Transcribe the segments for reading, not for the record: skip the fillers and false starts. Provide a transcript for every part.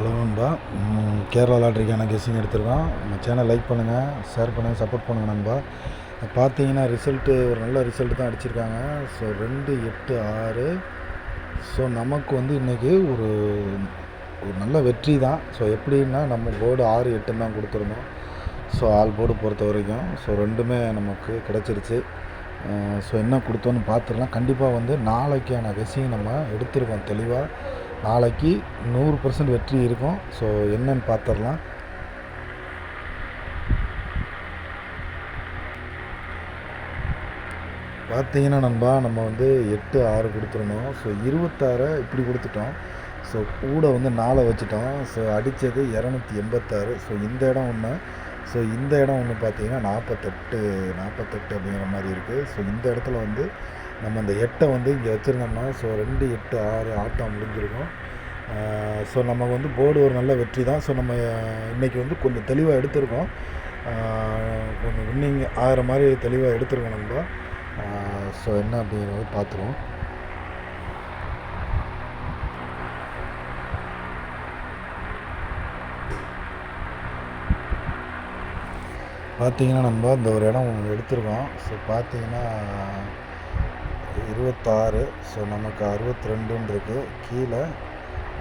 Hello நண்பா. Kerala லாட்ரிக்கான guessing எடுத்துருக்கோம். நம்ம சேனல் லைக் பண்ணுங்கள், ஷேர் பண்ணுங்கள், சப்போர்ட் பண்ணுங்கள் நண்பா. பார்த்தீங்கன்னா ரிசல்ட்டு ஒரு நல்ல ரிசல்ட்டு தான் அடிச்சிருக்காங்க. ஸோ 2, 8, 6. ஸோ நமக்கு வந்து இன்றைக்கி ஒரு ஒரு நல்ல வெற்றி தான். ஸோ எப்படின்னா நம்ம போர்டு 6, 8 தான் கொடுத்துருந்தோம். ஸோ ஆல் போர்டு பொறுத்த வரைக்கும் ஸோ ரெண்டுமே நமக்கு கிடச்சிருச்சு. ஸோ என்ன கொடுத்தோன்னு பார்த்துடலாம். கண்டிப்பாக வந்து நாளைக்கான கெஸ்ஸிங் நம்ம எடுத்துருக்கோம் தெளிவாக. நாளைக்கு 100% வெற்றி இருக்கும். ஸோ என்னன்னு பார்த்துடலாம். பார்த்தீங்கன்னா நண்பா, நம்ம வந்து 8, 6 கொடுத்துருந்தோம். ஸோ 26 இப்படி கொடுத்துட்டோம். ஸோ கூட வந்து 4 வச்சுட்டோம். ஸோ அடித்தது 286. ஸோ இந்த இடம் ஒன்று, ஸோ இந்த இடம் ஒன்று பார்த்தீங்கன்னா 48 அப்படிங்கிற மாதிரி இருக்குது. ஸோ இந்த இடத்துல வந்து நம்ம அந்த 8 வந்து இங்கே வச்சுருந்தோம்னா ஸோ 2, 8, 6 ஆட்டம் முடிஞ்சிருக்கும். ஸோ நமக்கு வந்து போர்டு ஒரு நல்ல வெற்றி தான். ஸோ நம்ம இன்றைக்கி வந்து கொஞ்சம் தெளிவாக எடுத்திருக்கோம். கொஞ்சம் வின்னிங் ஆகிற மாதிரி தெளிவாக எடுத்திருக்கோம் நம்ம. ஸோ என்ன அப்படிங்கிறத பார்த்துருவோம். பார்த்தீங்கன்னா நம்ம இந்த ஒரு இடம் எடுத்திருக்கோம். ஸோ பார்த்தீங்கன்னா 26. ஸோ நமக்கு 62 இருக்குது. கீழே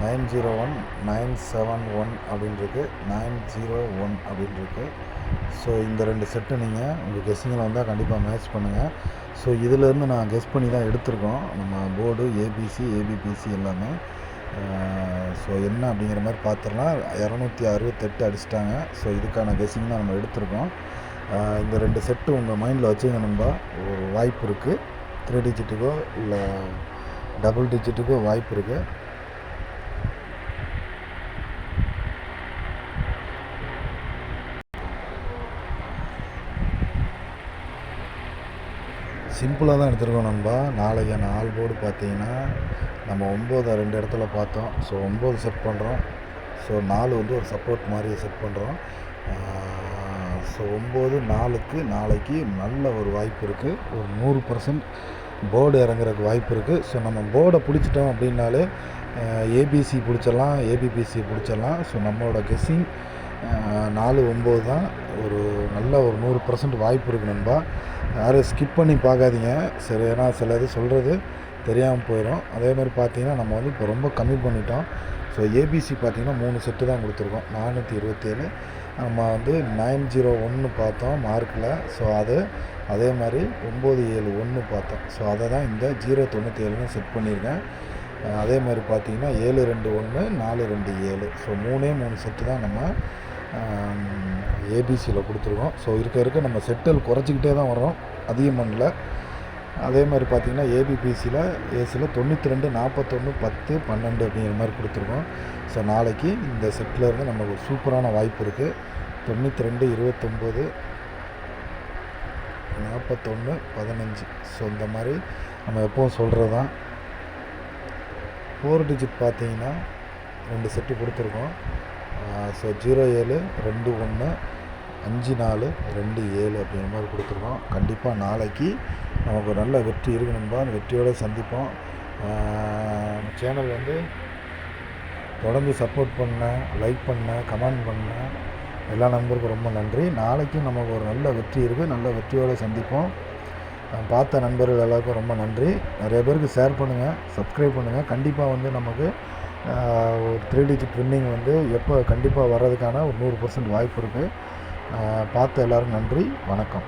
901, 971 அப்படின்னு இருக்குது, 901 அப்படின்னு இருக்குது. ஸோ இந்த 2 செட்டு நீங்கள் உங்கள் கெஸ்ஸிங்கில் வந்தால் கண்டிப்பாக மேட்ச் பண்ணுங்கள். ஸோ இதிலேருந்து நான் கெஸ் பண்ணி தான் எடுத்திருக்கோம் நம்ம போர்டு ஏபிசி, ஏபிபிசி எல்லாமே. ஸோ என்ன அப்படிங்கிற மாதிரி பார்த்துடலாம். 268 அடிச்சிட்டாங்க. ஸோ இதுக்கான கெஸ்ஸிங் தான் நம்ம எடுத்திருக்கோம். இந்த 2 செட்டு உங்கள் மைண்டில் வச்சுங்க நண்பா. ஒரு வாய்ப்பு இருக்குது, 3 டிஜிட்டுக்கோ இல்லை டபுள் டிஜிட்டுக்கோ வாய்ப்பு இருக்குது. சிம்பிளாக தான் எடுத்துருக்கோம் நண்பா. நாளைக்கு ஆல் போர்டு பார்த்தீங்கன்னா நம்ம 9 2 இடத்துல பார்த்தோம். ஸோ 9 செட் பண்ணுறோம். ஸோ 4 வந்து ஒரு சப்போர்ட் மாதிரி செட் பண்ணுறோம். ஸோ 9, 4க்கு நாளைக்கு நல்ல ஒரு வாய்ப்பு இருக்குது. ஒரு 100% போர்டு இறங்குறதுக்கு வாய்ப்பு இருக்குது. ஸோ நம்ம போர்டை பிடிச்சிட்டோம் அப்படின்னாலே ஏபிசி பிடிச்சிடலாம், ஏபிபிசி பிடிச்சிடலாம். ஸோ நம்மளோட கெஸ்ஸிங் 4, 9 தான். ஒரு நல்ல ஒரு 100% வாய்ப்பு இருக்குது நண்பா. யாரும் ஸ்கிப் பண்ணி பார்க்காதீங்க. சரி, ஏன்னா சில இது சொல்கிறது தெரியாமல் போயிடும். அதே மாதிரி பார்த்தீங்கன்னா நம்ம வந்து இப்போ ரொம்ப கம்மி பண்ணிட்டோம். ஸோ ஏபிசி பார்த்திங்கன்னா 3 செட்டு தான் கொடுத்துருக்கோம். 427. நம்ம வந்து 901 பார்த்தோம் மார்க்கில். ஸோ அதே மாதிரி 971 பார்த்தோம். ஸோ அதை தான் இந்த 097ன்னு செட் பண்ணியிருக்கேன். அதே மாதிரி பார்த்தீங்கன்னா 721, 427. ஸோ 3 செட்டு தான் நம்ம ஏபிசியில் கொடுத்துருக்கோம். ஸோ இருக்க நம்ம செட்டல் குறைச்சிக்கிட்டே தான் வரோம், அதிகம் பண்ணல. அதே மாதிரி பார்த்திங்கன்னா ஏபிபிசியில் ஏசியில் 92, 41, 10, 12 அப்படிங்கிற மாதிரி கொடுத்துருக்கோம். ஸோ நாளைக்கு இந்த செட்டில் இருந்து நமக்கு ஒரு சூப்பரான வாய்ப்பு இருக்குது. 92, 29, 41, 15. ஸோ இந்த மாதிரி நம்ம எப்போவும் சொல்கிறது தான். 4 டிஜிட் பார்த்தீங்கன்னா 2 செட்டு கொடுத்துருக்கோம். ஸோ 07, 21, 54, 27 அப்படிங்கிற மாதிரி கொடுத்துருக்கோம். கண்டிப்பாக நாளைக்கு நமக்கு ஒரு நல்ல வெற்றி இருக்கணும்பா. அந்த வெற்றியோடு சந்திப்போம். சேனல் வந்து தொடர்ந்து சப்போர்ட் பண்ண, லைக் பண்ண, கமெண்ட் பண்ண எல்லா நண்பருக்கும் ரொம்ப நன்றி. நாளைக்கும் நமக்கு ஒரு நல்ல வெற்றி இருக்குது. நல்ல வெற்றியோடு சந்திப்போம். பார்த்த நண்பர்கள் எல்லாருக்கும் ரொம்ப நன்றி. நிறைய பேருக்கு ஷேர் பண்ணுங்கள், சப்ஸ்கிரைப் பண்ணுங்கள். கண்டிப்பாக வந்து நமக்கு ஒரு 3 டிஜிட் வின்னிங் வந்து எப்போ கண்டிப்பாக வர்றதுக்கான ஒரு 100% வாய்ப்பு இருக்குது. பார்த்த எல்லோரும் நன்றி, வணக்கம்.